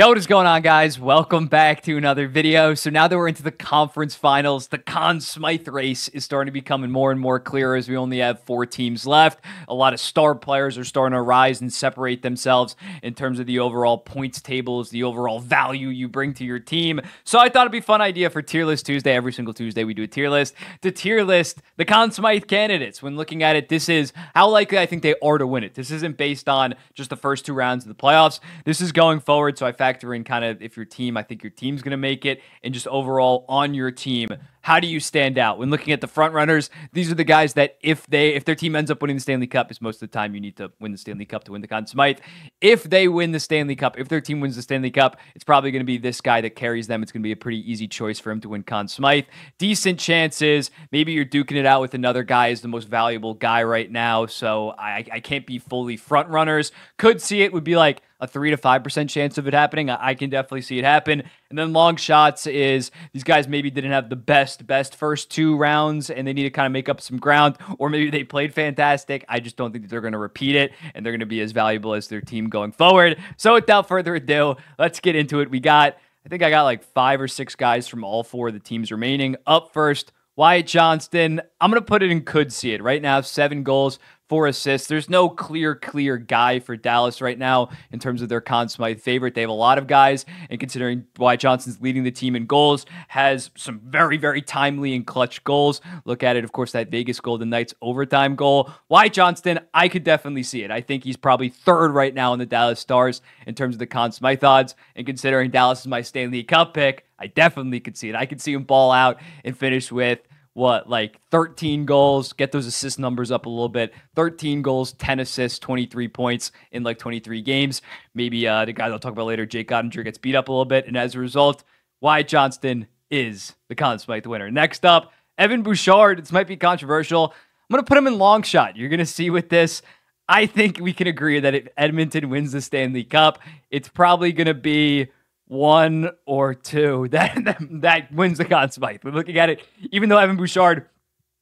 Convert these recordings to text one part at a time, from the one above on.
Yo, what is going on, guys? Welcome back to another video. So now that we're into the conference finals, the Conn Smythe race is starting to become more and more clear as we only have 4 teams left. A lot of star players are starting to rise and separate themselves in terms of the overall points tables, the overall value you bring to your team. So I thought it'd be a fun idea for Tier List Tuesday. Every single Tuesday we do a tier list. To tier list the Conn Smythe candidates. When looking at it, this is how likely I think they are to win it. This isn't based on just the first 2 rounds of the playoffs. This is going forward, so I factor in kind of if I think your team's going to make it, and just overall on your team, how do you stand out? When looking at the front runners, these are the guys that if their team ends up winning the Stanley Cup, is most of the time you need to win the Stanley Cup to win the Conn Smythe. If they win the Stanley Cup, if their team wins the Stanley Cup, it's probably going to be this guy that carries them. It's going to be a pretty easy choice for him to win Conn Smythe. Decent chances. Maybe you're duking it out with another guy as the most valuable guy right now, so I can't be fully front runners. Could see it, would be like a 3 to 5% chance of it happening. I can definitely see it happen. And then long shots is these guys maybe didn't have the best first 2 rounds and they need to kind of make up some ground, or maybe they played fantastic. I just don't think that they're going to repeat it and they're going to be as valuable as their team going forward. So without further ado, let's get into it. I think I got like 5 or 6 guys from all 4 of the teams remaining. Up first, Wyatt Johnston. I'm going to put it in could see it. Right now, 7 goals, 4 assists. There's no clear guy for Dallas right now in terms of their Conn Smythe favorite. They have a lot of guys, and considering Wyatt Johnston's leading the team in goals, has some very, very timely and clutch goals. Look at it, of course, that Vegas Golden Knights overtime goal. Wyatt Johnston, I could definitely see it. I think he's probably 3rd right now in the Dallas Stars in terms of the Conn Smythe odds, and considering Dallas is my Stanley Cup pick, I definitely could see it. I could see him ball out and finish with like 13 goals, get those assist numbers up a little bit. 13 goals, 10 assists, 23 points in like 23 games. Maybe the guy I'll talk about later, Jake Ottinger, gets beat up a little bit. And as a result, Wyatt Johnston is the Conn Smythe winner. Next up, Evan Bouchard. This might be controversial. I'm going to put him in long shot. You're going to see with this, I think we can agree that if Edmonton wins the Stanley Cup, it's probably going to be 1 or 2 that wins the Conn Smythe. We're looking at it, even though Evan Bouchard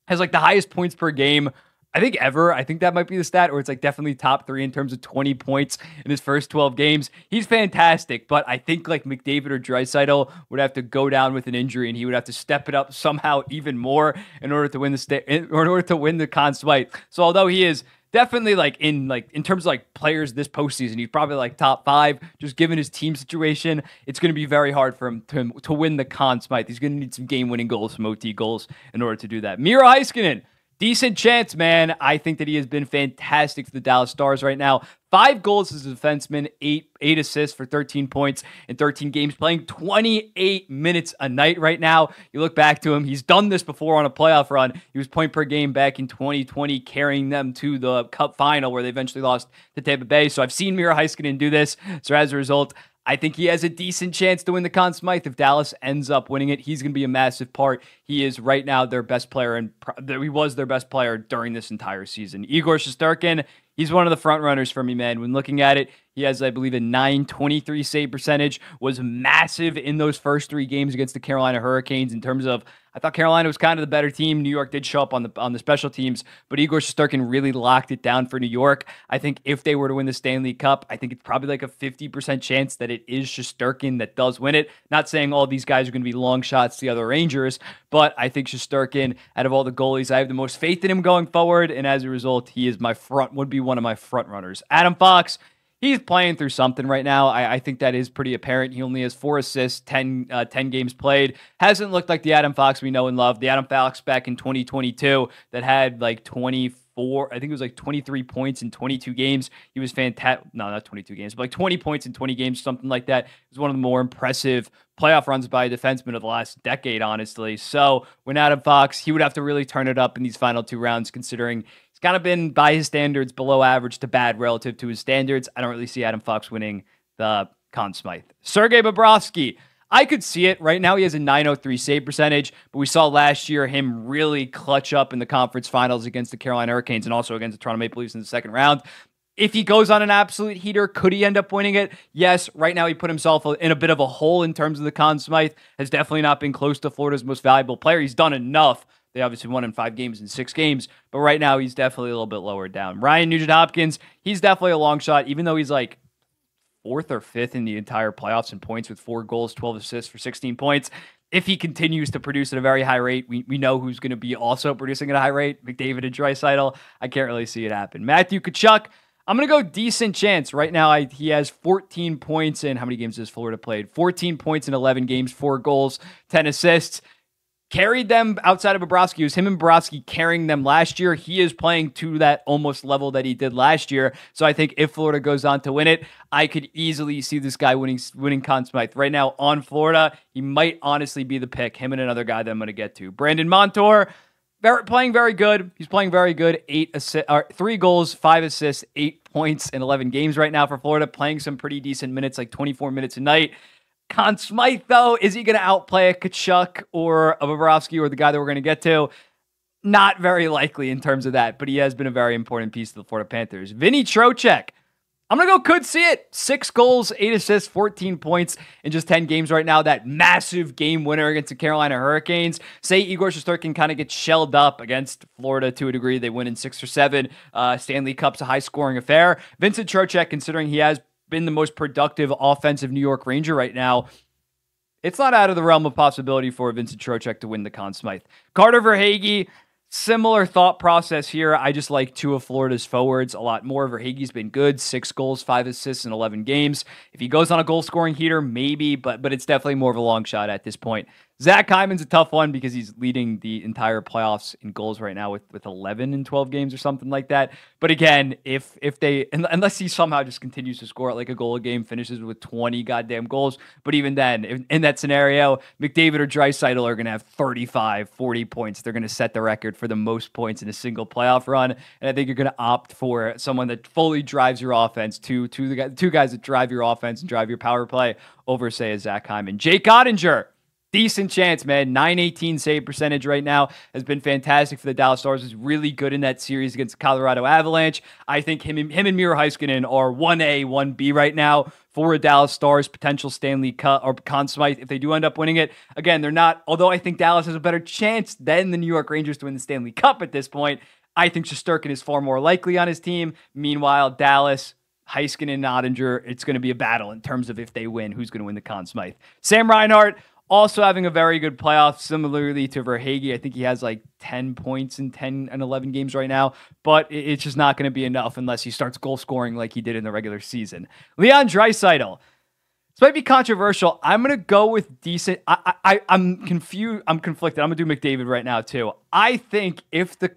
has like the highest points per game, I think ever. I think that might be the stat, or it's like definitely top 3 in terms of 20 points in his first 12 games. He's fantastic, but I think like McDavid or Draisaitl would have to go down with an injury, and he would have to step it up somehow even more in order to win the Conn Smythe. So although he is definitely in terms of like players this postseason, he's probably like top 5. Just given his team situation, it's going to be very hard for him to win the Conn Smythe. He's going to need some game-winning goals, some OT goals in order to do that. Miro Heiskanen, decent chance, man. I think that he has been fantastic for the Dallas Stars right now. 5 goals as a defenseman, 8 assists for 13 points in 13 games, playing 28 minutes a night right now. You look back to him, he's done this before on a playoff run. He was point per game back in 2020, carrying them to the Cup final where they eventually lost to Tampa Bay. So I've seen Miro Heiskanen do this. So as a result, I think he has a decent chance to win the Conn Smythe. If Dallas ends up winning it, he's going to be a massive part. He is right now their best player, and he was their best player during this entire season. Igor Shesterkin, he's one of the front runners for me, man. When looking at it, he has, I believe, a .923 save percentage, was massive in those first 3 games against the Carolina Hurricanes in terms of, I thought Carolina was kind of the better team. New York did show up on the special teams, but Igor Shesterkin really locked it down for New York. I think if they were to win the Stanley Cup, I think it's probably like a 50% chance that it is Shesterkin that does win it. Not saying all these guys are going to be long shots to the other Rangers, but I think Shesterkin, out of all the goalies, I have the most faith in him going forward, and as a result, he is would be one of my front runners. Adam Fox, he's playing through something right now. I think that is pretty apparent. He only has 4 assists, 10 games played. Hasn't looked like the Adam Fox we know and love. The Adam Fox back in 2022 that had like 24, I think it was like 23 points in 22 games. He was fantastic. No, not 22 games, but like 20 points in 20 games, something like that. It was one of the more impressive playoff runs by a defenseman of the last decade, honestly. So when Adam Fox, he would have to really turn it up in these final 2 rounds, considering kind of been, by his standards, below average to bad relative to his standards. I don't really see Adam Fox winning the Conn Smythe. Sergei Bobrovsky, I could see it. Right now he has a .903 save percentage, but we saw last year him really clutch up in the conference finals against the Carolina Hurricanes and also against the Toronto Maple Leafs in the second round. If he goes on an absolute heater, could he end up winning it? Yes. Right now he put himself in a bit of a hole in terms of the Conn Smythe. Has definitely not been close to Florida's most valuable player. He's done enough. They obviously won in 5 games in 6 games, but right now he's definitely a little bit lower down. Ryan Nugent-Hopkins, he's definitely a long shot, even though he's like fourth or fifth in the entire playoffs in points with 4 goals, 12 assists for 16 points. If he continues to produce at a very high rate, we know who's going to be also producing at a high rate, McDavid and Draisaitl. I can't really see it happen. Matthew Tkachuk, I'm going to go decent chance. Right now, he has 14 points in, how many games has Florida played? 14 points in 11 games, 4 goals, 10 assists. Carried them outside of Bobrovsky. It was him and Bobrovsky carrying them last year. He is playing to that almost level that he did last year. So I think if Florida goes on to win it, I could easily see this guy winning Conn Smythe. Right now on Florida, he might honestly be the pick. Him and another guy that I'm going to get to. Brandon Montour, playing very good. He's playing very good. 3 goals, 5 assists, 8 points in 11 games right now for Florida. Playing some pretty decent minutes, like 24 minutes a night. Conn Smythe, though, is he going to outplay a Tkachuk or a Bobrovsky or the guy that we're going to get to? Not very likely in terms of that, but he has been a very important piece to the Florida Panthers. Vinny Trocheck, I'm going to go could see it. 6 goals, 8 assists, 14 points in just 10 games right now. That massive game winner against the Carolina Hurricanes. Say Igor Shesterkin kind of gets shelled up against Florida to a degree. They win in 6 or 7. Stanley Cup's a high-scoring affair. Vincent Trocheck, considering he has been the most productive offensive New York Ranger right now, it's not out of the realm of possibility for Vincent Trocheck to win the Conn Smythe. Carter Verhaeghe, similar thought process here. I just like 2 of Florida's forwards a lot more. Verhaeghe's been good, 6 goals, 5 assists in 11 games. If he goes on a goal-scoring heater, maybe, but it's definitely more of a long shot at this point. Zach Hyman's a tough one because he's leading the entire playoffs in goals right now with 11 in 12 games or something like that. But again, if they, unless he somehow just continues to score at like a goal a game, finishes with 20 goddamn goals. But even then, in that scenario, McDavid or Draisaitl are going to have 35, 40 points. They're going to set the record for the most points in a single playoff run. And I think you're going to opt for someone that fully drives your offense, two guys that drive your offense and drive your power play over, say, a Zach Hyman. Jake Ottinger. Decent chance, man. 918 save percentage right now has been fantastic for the Dallas Stars. He's really good in that series against the Colorado Avalanche. I think him and Miro Heiskanen are 1A, 1B right now for a Dallas Stars potential Stanley Cup or Conn Smythe if they do end up winning it. Again, they're not, although I think Dallas has a better chance than the New York Rangers to win the Stanley Cup at this point, I think Shesterkin is far more likely on his team. Meanwhile, Dallas, Heiskanen and Ottinger, it's going to be a battle in terms of if they win, who's going to win the Conn Smythe. Sam Reinhart, also having a very good playoff, similarly to Verhaeghe. I think he has like 10 points in 10 and 11 games right now, but it's just not going to be enough unless he starts goal scoring like he did in the regular season. Leon Draisaitl. This might be controversial. I'm going to go with decent. I'm confused. I'm conflicted. I'm going to do McDavid right now too. I think if the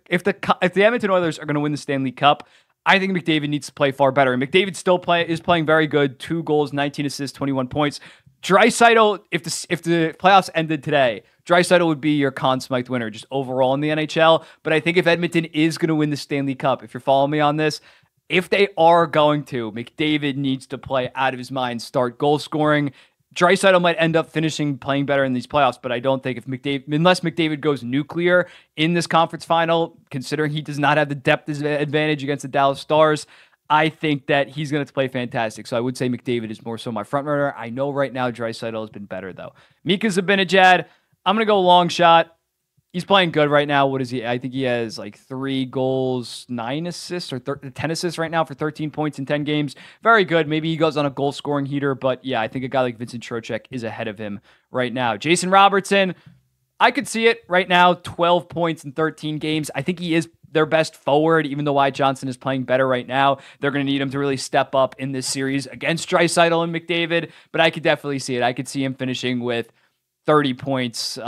Edmonton Oilers are going to win the Stanley Cup, I think McDavid needs to play far better. And McDavid still is playing very good. 2 goals, 19 assists, 21 points. Draisaitl, if the playoffs ended today, Draisaitl would be your Conn Smythe winner just overall in the NHL. But I think if Edmonton is going to win the Stanley Cup, if you're following me on this, if they are going to, McDavid needs to play out of his mind, start goal scoring. Draisaitl might end up playing better in these playoffs, but I don't think unless McDavid goes nuclear in this conference final, considering he does not have the depth advantage against the Dallas Stars, I think that he's going to play fantastic. So I would say McDavid is more so my front runner. I know right now Draisaitl has been better, though. Mika Zibanejad, I'm going to go long shot. He's playing good right now. What is he? I think he has like 3 goals, 9 assists, or 10 assists right now for 13 points in 10 games. Very good. Maybe he goes on a goal-scoring heater, but yeah, I think a guy like Vincent Trocheck is ahead of him right now. Jason Robertson, I could see it right now, 12 points in 13 games. I think he is their best forward, even though Wyatt Johnson is playing better right now. They're going to need him to really step up in this series against Draisaitl and McDavid, but I could definitely see it. I could see him finishing with 30 points,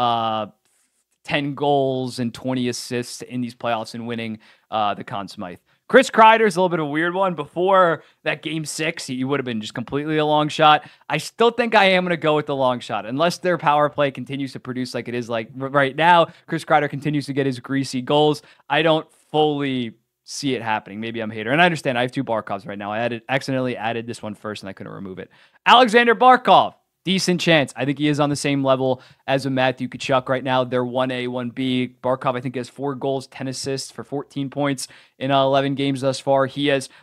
10 goals, and 20 assists in these playoffs and winning the Conn Smythe. Chris Kreider's a little bit of a weird one. Before that game 6, he would have been just completely a long shot. I still think I am going to go with the long shot. Unless their power play continues to produce like it is like right now, Chris Kreider continues to get his greasy goals. I don't fully see it happening. Maybe I'm a hater. And I understand I have 2 Barkovs right now. I accidentally added this one first and I couldn't remove it. Alexander Barkov. Decent chance. I think he is on the same level as a Matthew Tkachuk right now. They're 1A, 1B. Barkov, I think, has 4 goals, 10 assists for 14 points in 11 games thus far.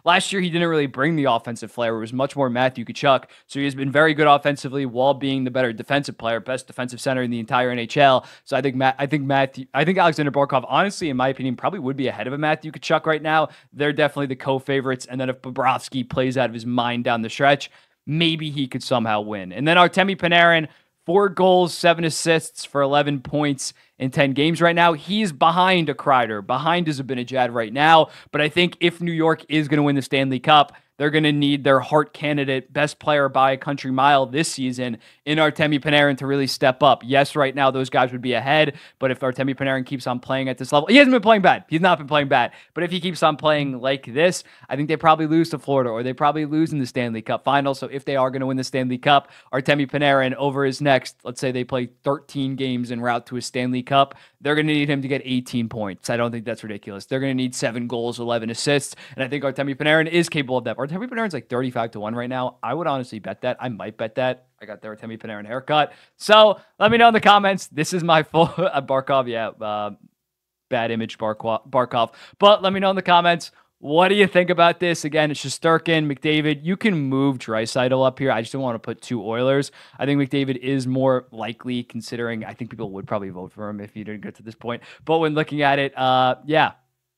Last year, he didn't really bring the offensive flair. It was much more Matthew Tkachuk. So he has been very good offensively while being the better defensive player, best defensive center in the entire NHL. So I think Alexander Barkov, honestly, in my opinion, probably would be ahead of a Matthew Tkachuk right now. They're definitely the co-favorites. And then if Bobrovsky plays out of his mind down the stretch, maybe he could somehow win. And then Artemi Panarin, 4 goals, 7 assists for 11 points in 10 games right now. He's behind a Kreider, behind a Zibanejad right now. But I think if New York is going to win the Stanley Cup, they're going to need their Hart candidate, best player by a country mile this season in Artemi Panarin to really step up. Yes, right now those guys would be ahead, but if Artemi Panarin keeps on playing at this level, he hasn't been playing bad. He's not been playing bad. But if he keeps on playing like this, I think they probably lose to Florida or they probably lose in the Stanley Cup final. So if they are going to win the Stanley Cup, Artemi Panarin over his next, let's say they play 13 games en route to a Stanley Cup, they're going to need him to get 18 points. I don't think that's ridiculous. They're going to need 7 goals, 11 assists, and I think Artemi Panarin is capable of that. Artemi Panarin's like 35-1 right now. I would honestly bet that. I might bet that. I got the Artemi Panarin haircut. So let me know in the comments. This is my full Barkov. Yeah, bad image Barkov. But let me know in the comments. What do you think about this? Again, it's Shesterkin, McDavid. You can move Draisaitl up here. I just don't want to put 2 Oilers. I think McDavid is more likely, considering I think people would probably vote for him if you didn't get to this point. But when looking at it, yeah.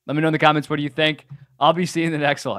Let me know in the comments, what do you think? I'll be seeing the next one.